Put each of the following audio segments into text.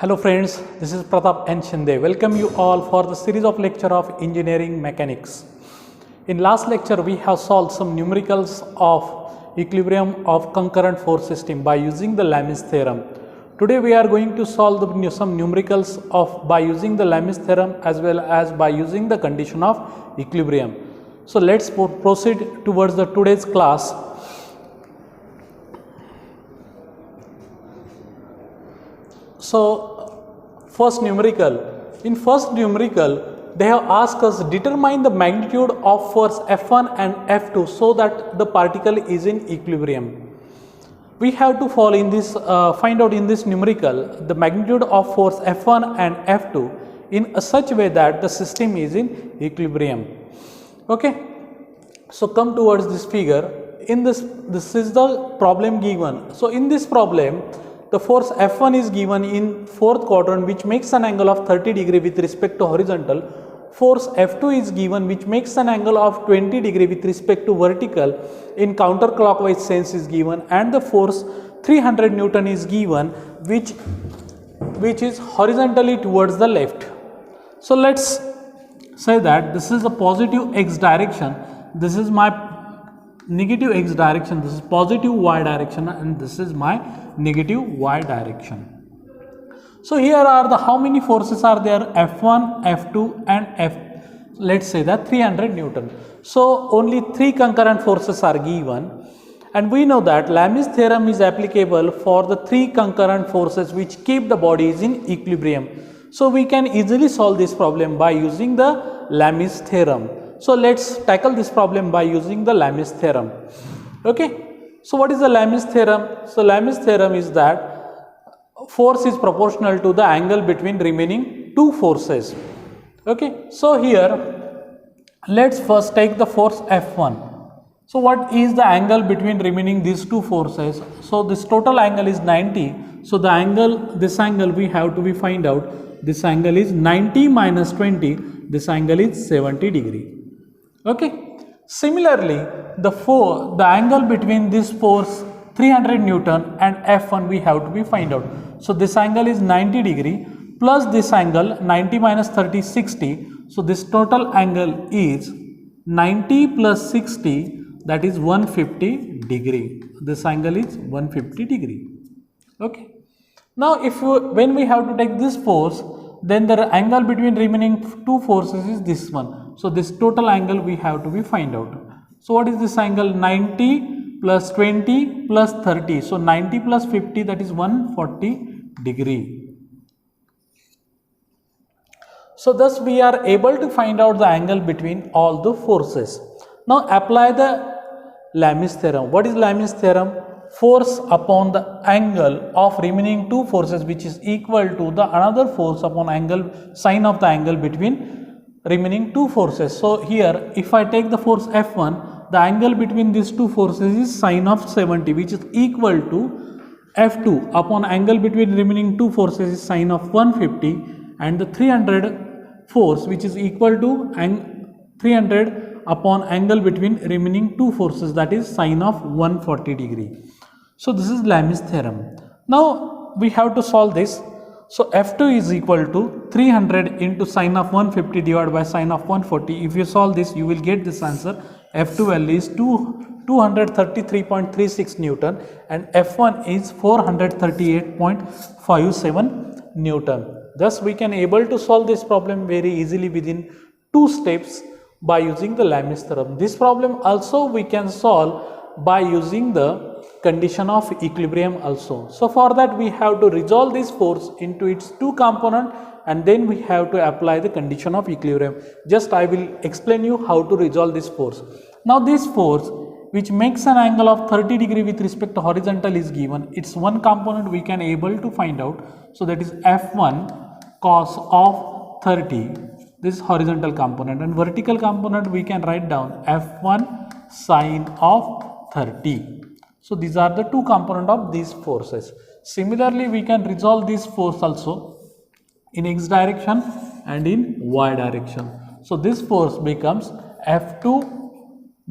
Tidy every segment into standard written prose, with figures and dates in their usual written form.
Hello friends, this is Pratap N. Shinde. Welcome you all for the series of lecture of engineering mechanics. In last lecture we have solved some numericals of equilibrium of concurrent force system by using the Lami's theorem. Today we are going to solve some numericals by using the Lami's theorem as well as by using the condition of equilibrium. So let's proceed towards the today's class. So first numerical, in first numerical they have asked us determine the magnitude of force F1 and F2 so that the particle is in equilibrium. We have to find out in this numerical the magnitude of force F1 and F2 in such way that the system is in equilibrium. Okay, so come towards this figure. In this is the problem given. So in this problem the force F1 is given in fourth quadrant, which makes an angle of 30 degree with respect to horizontal. Force F2 is given which makes an angle of 20 degree with respect to vertical in counterclockwise sense is given, and the force 300 Newton is given which is horizontally towards the left. So let's say that this is a positive x direction, this is my negative x direction, this is positive y direction, and this is my negative y direction. So here are the how many forces are there? F1, F2 and let's say that 300 Newton. So only 3 concurrent forces are given, and we know that Lami's theorem is applicable for the 3 concurrent forces which keep the bodies in equilibrium. So we can easily solve this problem by using the Lami's theorem. So let's tackle this problem by using the Lami's theorem. Okay, so what is the Lami's theorem? So Lami's theorem is that force is proportional to the angle between remaining 2 forces. Okay, so here let's first take the force F1. So what is the angle between remaining these 2 forces? So this total angle is 90. So the angle, this angle we have to find out. This angle is 90 minus 20. This angle is 70 degree. Okay. Similarly, the angle between this force 300 Newton and F1 we have to find out. So this angle is 90 degree plus this angle 90 minus 30 60. So this total angle is 90 plus 60, that is 150 degree. This angle is 150 degree. Okay. Now when we have to take this force, then the angle between remaining 2 forces is this one. So this total angle we have to find out. So what is this angle? 90 plus 20 plus 30. So 90 plus 50, that is 140 degree. So thus we are able to find out the angle between all the forces. Now apply the Lami's theorem. What is Lami's theorem? Force upon the angle of remaining 2 forces which is equal to the another force upon angle sine of the angle between remaining 2 forces. So here if I take the force F1, the angle between these 2 forces is sine of 70, which is equal to F2 upon angle between remaining 2 forces is sine of 150, and the 300 force which is equal to 300 upon angle between remaining 2 forces, that is sine of 140 degree. So this is Lami's theorem. Now we have to solve this. So F2 is equal to 300 into sine of 150 divided by sine of 140. If you solve this, you will get this answer. F2 value is 233.36 Newton and F1 is 438.57 Newton. Thus we can able to solve this problem very easily within 2 steps by using the Lami's theorem. This problem also we can solve by using the condition of equilibrium also. So for that we have to resolve this force into its 2 components, and then we have to apply the condition of equilibrium. Just I will explain you how to resolve this force. Now this force which makes an angle of 30 degree with respect to horizontal is given. Its 1 component we can able to find out. So that is F1 cos of 30. This is horizontal component, and vertical component we can write down F1 sine of 30. So these are the 2 components of these forces. Similarly, we can resolve this force also in x direction and in y direction. So this force becomes F2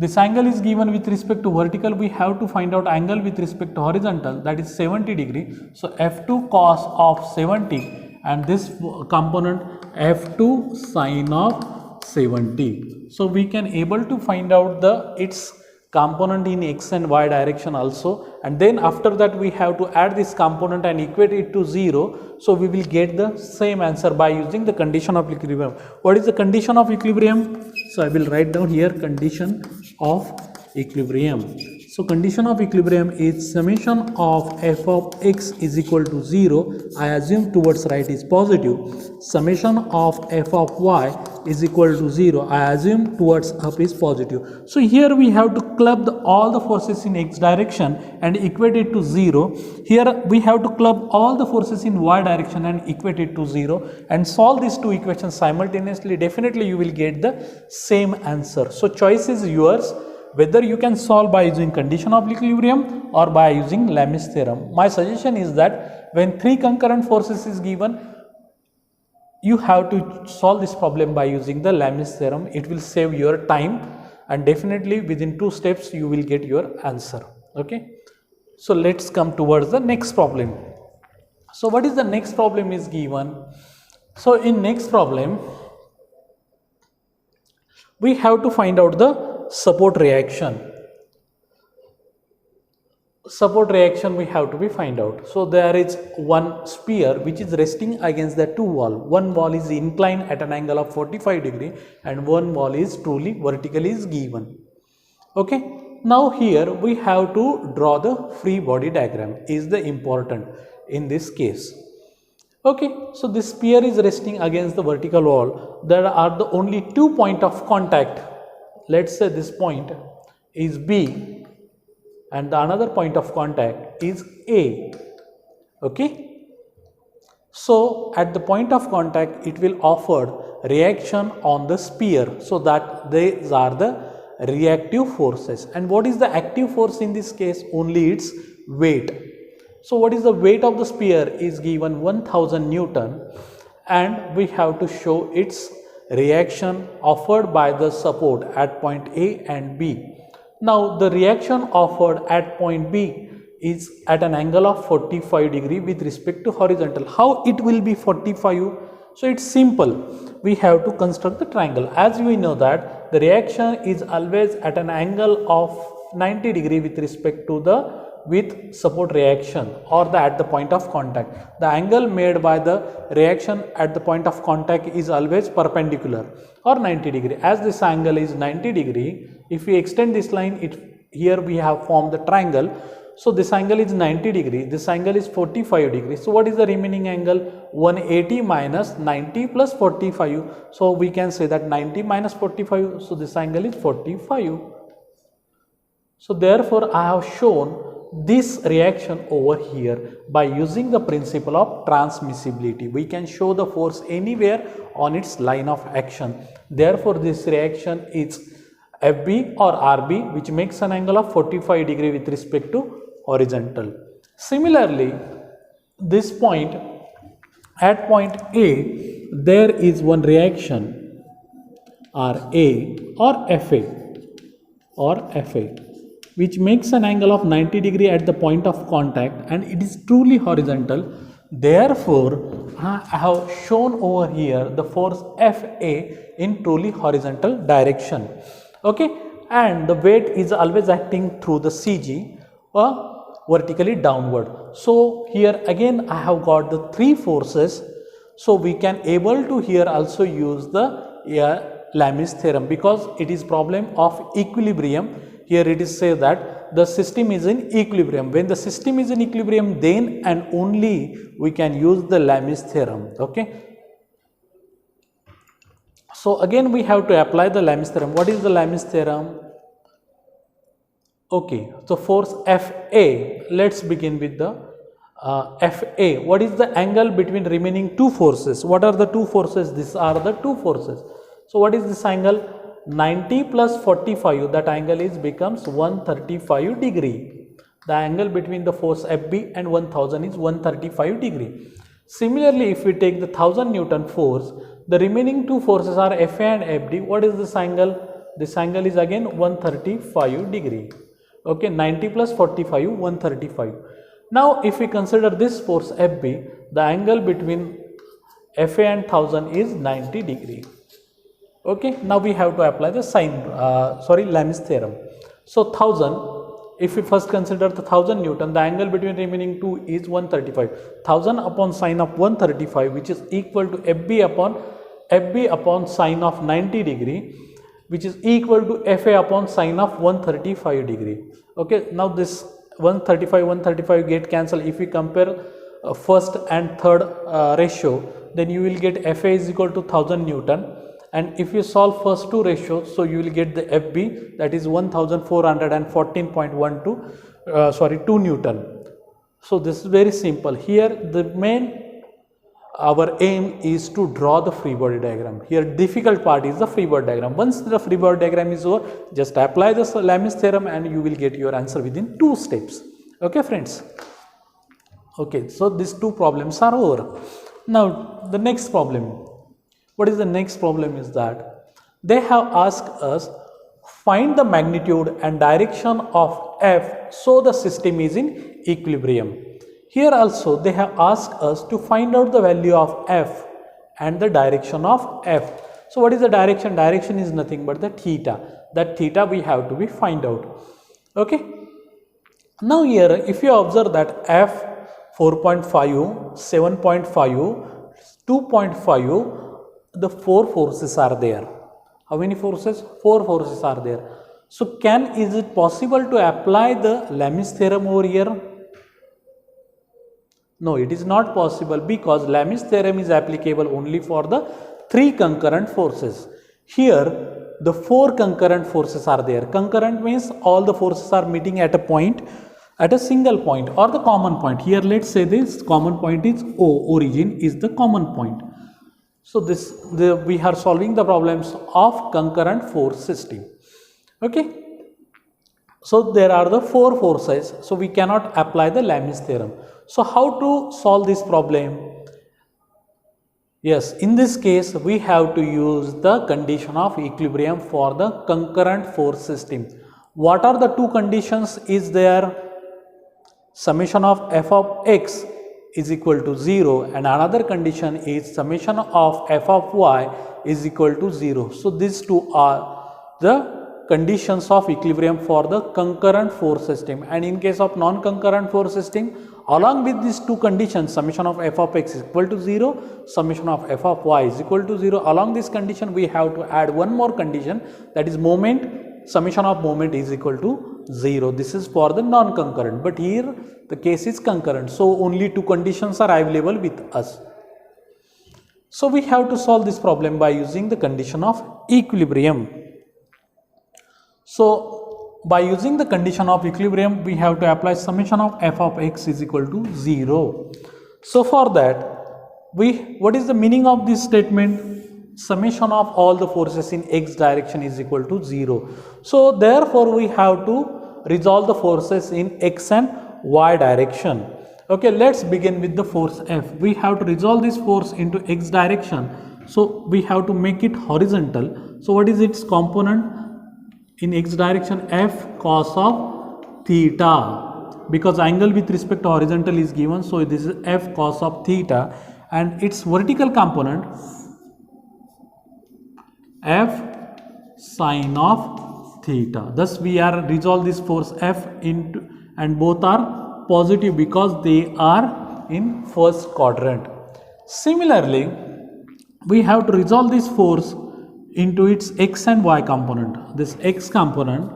This angle is given with respect to vertical. We have to find out angle with respect to horizontal, that is 70 degree. So F2 cos of 70 and this component F2 sin of 70. So we can able to find out the its component in x and y direction also, and then after that we have to add this component and equate it to 0. So we will get the same answer by using the condition of equilibrium. What is the condition of equilibrium? So I will write down here condition of equilibrium. So condition of equilibrium is summation of f of x is equal to 0. I assume towards right is positive. Summation of f of y is equal to 0. I assume towards up is positive. So here we have to club all the forces in x direction and equate it to 0. Here we have to club all the forces in y direction and equate it to 0 and solve these two equations simultaneously. Definitely you will get the same answer. So choice is yours, whether you can solve by using condition of equilibrium or by using Lami's theorem. My suggestion is that when three concurrent forces is given, you have to solve this problem by using the Lami's theorem. It will save your time and definitely within 2 steps you will get your answer. Okay. So let's come towards the next problem. So what is the next problem is given? So in next problem, we have to find out the support reaction. Support reaction we have to be find out. So there is one sphere which is resting against the two wall. One wall is inclined at an angle of 45 degree and one wall is truly vertically is given. Okay. Now here we have to draw the free body diagram is the important in this case. Okay, so this sphere is resting against the vertical wall. There are the only 2 points of contact. Let's say this point is B and the another point of contact is A. Okay. So at the point of contact it will offer reaction on the sphere, so that these are the reactive forces. And what is the active force in this case? Only its weight. So what is the weight of the sphere is given 1000 Newton and we have to show its reaction offered by the support at point A and B. Now the reaction offered at point B is at an angle of 45 degree with respect to horizontal. How it will be 45? So it's simple. We have to construct the triangle. As we know that the reaction is always at an angle of 90 degree with respect to the with support reaction or the at the point of contact. The angle made by the reaction at the point of contact is always perpendicular or 90 degree. As this angle is 90 degree, if we extend this line, here we have formed the triangle. So this angle is 90 degree, this angle is 45 degrees. So what is the remaining angle? 180 minus 90 plus 45. So we can say that 90 minus 45. So this angle is 45. So therefore I have shown this reaction over here by using the principle of transmissibility. We can show the force anywhere on its line of action. Therefore this reaction is FB or RB, which makes an angle of 45 degree with respect to horizontal. Similarly, this point at point A, there is one reaction RA or FA, which makes an angle of 90 degree at the point of contact and it is truly horizontal. Therefore, I have shown over here the force FA in truly horizontal direction. Okay, and the weight is always acting through the CG or vertically downward. So here again I have got the 3 forces. So we can able to here also use the Lami's theorem because it is problem of equilibrium. Here it is say that the system is in equilibrium. When the system is in equilibrium, then and only we can use the Lami's theorem. Okay. So again we have to apply the Lami's theorem. What is the Lami's theorem? Okay. So force FA. Let's begin with the FA. What is the angle between remaining 2 forces? What are the 2 forces? These are the 2 forces. So what is this angle? 90 plus 45, that angle is becomes 135 degree. The angle between the force FB and 1000 is 135 degree. Similarly, if we take the 1000 Newton force, the remaining 2 forces are FA and FD. What is this angle? this angle is again 135 degree. Okay, 90 plus 45, 135. Now if we consider this force FB, the angle between FA and 1000 is 90 degree. Okay, now we have to apply the Lami's theorem. So 1000, if we first consider the 1000 Newton, the angle between remaining two is 135. 1000 upon sine of 135, which is equal to FB upon sine of 90 degree, which is equal to FA upon sine of 135 degree. Okay, now this 135 get cancelled. If we compare first and third ratio, then you will get FA is equal to 1000 Newton, and if you solve first two ratios, so you will get the FB, that is 1414.12 2 Newton. So this is very simple. Here our aim is to draw the free body diagram. Here difficult part is the free body diagram. Once the free body diagram is over, just apply the Lami's theorem and you will get your answer within 2 steps. Okay friends. Okay, so these 2 problems are over. Now the next problem. What is the next problem is that they have asked us find the magnitude and direction of F so the system is in equilibrium. Here also they have asked us to find out the value of F and the direction of F. So what is the direction? Direction is nothing but the theta. That theta we have to be find out. Okay. Now here if you observe that F 4.5, 7.5, 2.5, the 4 forces are there. How many forces? 4 forces are there. So is it possible to apply the Lami's theorem over here? No, it is not possible, because Lami's theorem is applicable only for the 3 concurrent forces. Here the 4 concurrent forces are there. Concurrent means all the forces are meeting at a point, at a single point or the common point. Here let's say this common point is O, origin is the common point. So we are solving the problems of concurrent force system. Okay. So there are the 4 forces, so we cannot apply the Lami's theorem. So how to solve this problem? Yes, in this case we have to use the condition of equilibrium for the concurrent force system. What are the 2 conditions is there? Summation of f of x is equal to 0, and another condition is summation of f of y is equal to 0. So these 2 are the conditions of equilibrium for the concurrent force system. And in case of non-concurrent force system, along with these 2 conditions, summation of f of x is equal to 0, summation of f of y is equal to 0, along this condition we have to add one more condition, that is moment, summation of moment is equal to 0. This is for the non-concurrent, but here the case is concurrent, so only 2 conditions are available with us. So we have to solve this problem by using the condition of equilibrium. So by using the condition of equilibrium, we have to apply summation of f of x is equal to 0. So for that, what is the meaning of this statement? Summation of all the forces in x direction is equal to 0. So therefore we have to resolve the forces in x and y direction. Okay, let's begin with the force F. We have to resolve this force into x direction. So we have to make it horizontal. So what is its component? In x direction, f cos of theta, because angle with respect to horizontal is given, so this is f cos of theta, and its vertical component f sin of theta. Thus we are resolve this force F into, and both are positive because they are in first quadrant. Similarly, we have to resolve this force into its x and y component. This x component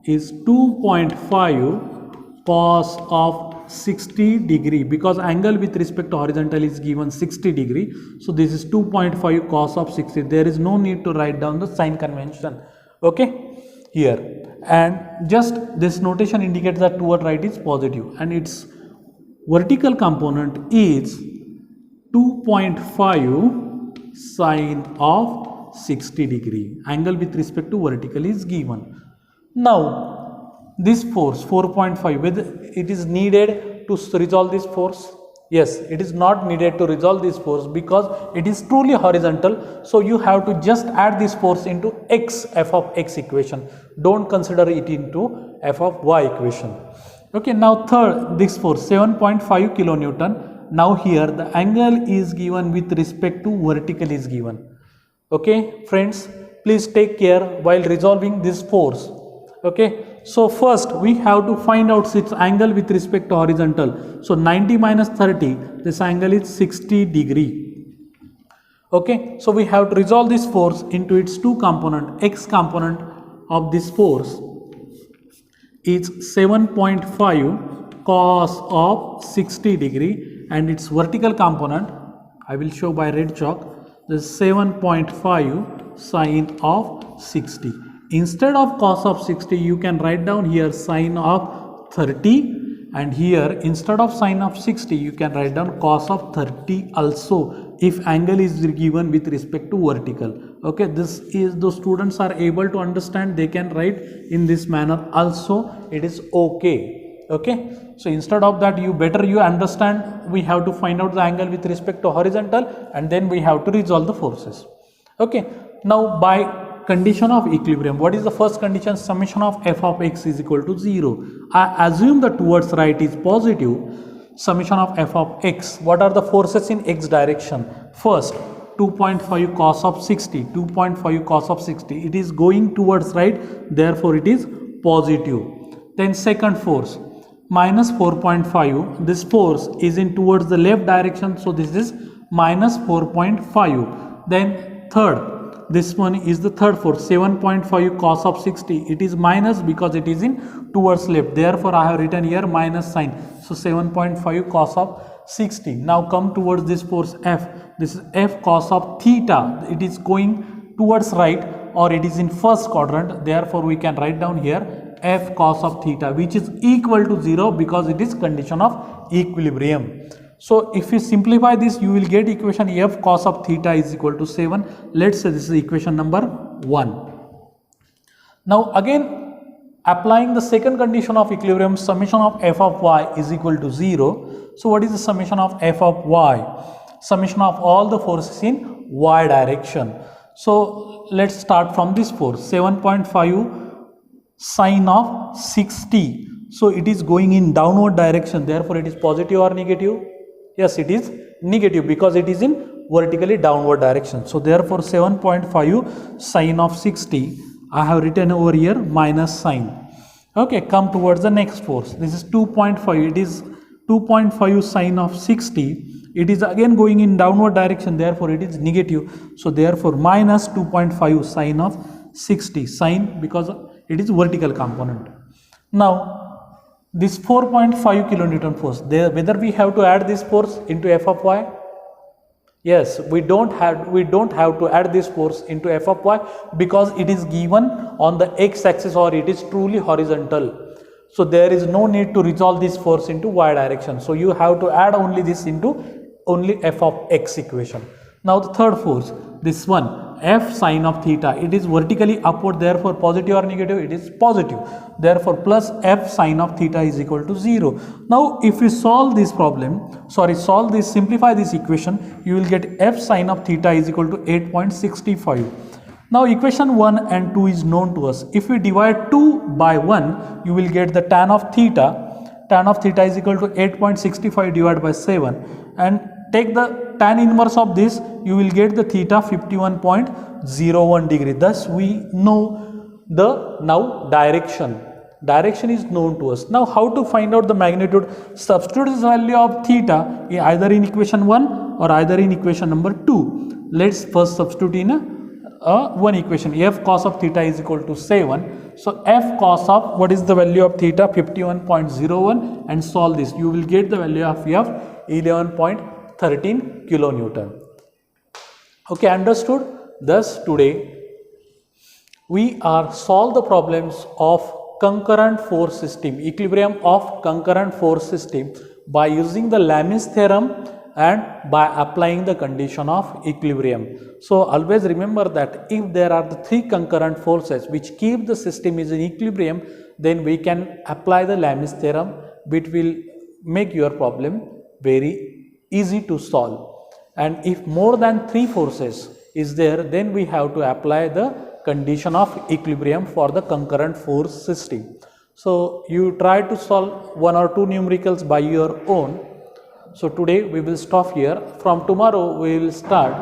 is 2.5 cos of 60 degree, because angle with respect to horizontal is given 60 degree. So this is 2.5 cos of 60. There is no need to write down the sign convention. Okay, here, and just this notation indicates that toward right is positive, and its vertical component is 2.5 sine of 60 degree. Angle with respect to vertical is given. Now this force 4.5, whether it is needed to resolve this force? Yes, it is not needed to resolve this force because it is truly horizontal. So you have to just add this force into x, f of x equation. Don't consider it into f of y equation. Okay, now third, this force 7.5 kilonewton. Now here the angle is given with respect to vertical is given. Okay, friends, please take care while resolving this force. Okay, so first we have to find out its angle with respect to horizontal. So 90 minus 30, this angle is 60 degree. Okay, so we have to resolve this force into its two component. X component of this force is 7.5 cos of 60 degree, and its vertical component I will show by red chalk, this 7.5 sine of 60. Instead of cos of 60, you can write down here sine of 30, and here instead of sine of 60, you can write down cos of 30 also if angle is given with respect to vertical. Okay, this is, those students are able to understand, they can write in this manner also, it is okay. Okay, so instead of that, you understand, we have to find out the angle with respect to horizontal, and then we have to resolve the forces. Okay, now by condition of equilibrium, what is the first condition? Summation of f of x is equal to 0. I assume the towards right is positive. Summation of f of x, what are the forces in x direction? First, 2.5 cos of 60, 2.5 cos of 60, it is going towards right, therefore it is positive. Then second force, minus 4.5, this force is in towards the left direction, so this is minus 4.5. Then third, this one is the third force, 7.5 cos of 60, it is minus because it is in towards left, therefore I have written here minus sign, so 7.5 cos of 60. Now come towards this force F, this is F cos of theta, it is going towards right or it is in first quadrant, therefore we can write down here f cos of theta, which is equal to 0 because it is condition of equilibrium. So if you simplify this, you will get equation f cos of theta is equal to 7. Let's say this is equation number 1. Now again, applying the second condition of equilibrium, summation of f of y is equal to 0. So what is the summation of f of y? Summation of all the forces in y direction. So let's start from this force, 7.5 sine of 60, so it is going in downward direction, therefore it is positive or negative? Yes, it is negative because it is in vertically downward direction. So therefore 7.5 sine of 60, I have written over here minus sign. Okay, come towards the next force, this is 2.5, it is 2.5 sine of 60, it is again going in downward direction, therefore it is negative, so therefore minus 2.5 sine of 60, sine because it is vertical component. Now this 4.5 kilonewton force, whether we have to add this force into f of y? Yes, we don't have to add this force into f of y because it is given on the x axis or it is truly horizontal. So there is no need to resolve this force into y direction. So you have to add only this into only f of x equation. Now the third force, this one, f sine of theta, it is vertically upward, therefore positive or negative? It is positive, therefore plus f sine of theta is equal to 0. Now if you solve this problem, simplify this equation, you will get f sine of theta is equal to 8.65. Now equation 1 and 2 is known to us. If we divide 2 by 1, you will get the tan of theta. Tan of theta is equal to 8.65 divided by 7, and take the tan inverse of this, you will get the theta 51.01 degree. Thus we know the now direction. Direction is known to us. Now how to find out the magnitude? Substitute this value of theta either in equation 1 or either in equation number 2. Let's first substitute in one equation. F cos of theta is equal to 7. So f cos of, what is the value of theta? 51.01, and solve this. You will get the value of f 11.13 kilonewton. Okay, understood? Thus today we are solve the problems of concurrent force system, equilibrium of concurrent force system by using the Lami's theorem and by applying the condition of equilibrium. So always remember that if there are the three concurrent forces which keep the system is in equilibrium, then we can apply the Lami's theorem, which will make your problem very easy to solve. And if more than 3 forces is there, then we have to apply the condition of equilibrium for the concurrent force system. So you try to solve 1 or 2 numericals by your own. So today we will stop here. From tomorrow we will start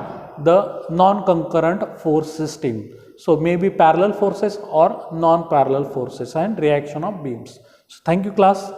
the non-concurrent force system. So maybe parallel forces or non-parallel forces and reaction of beams. So thank you class.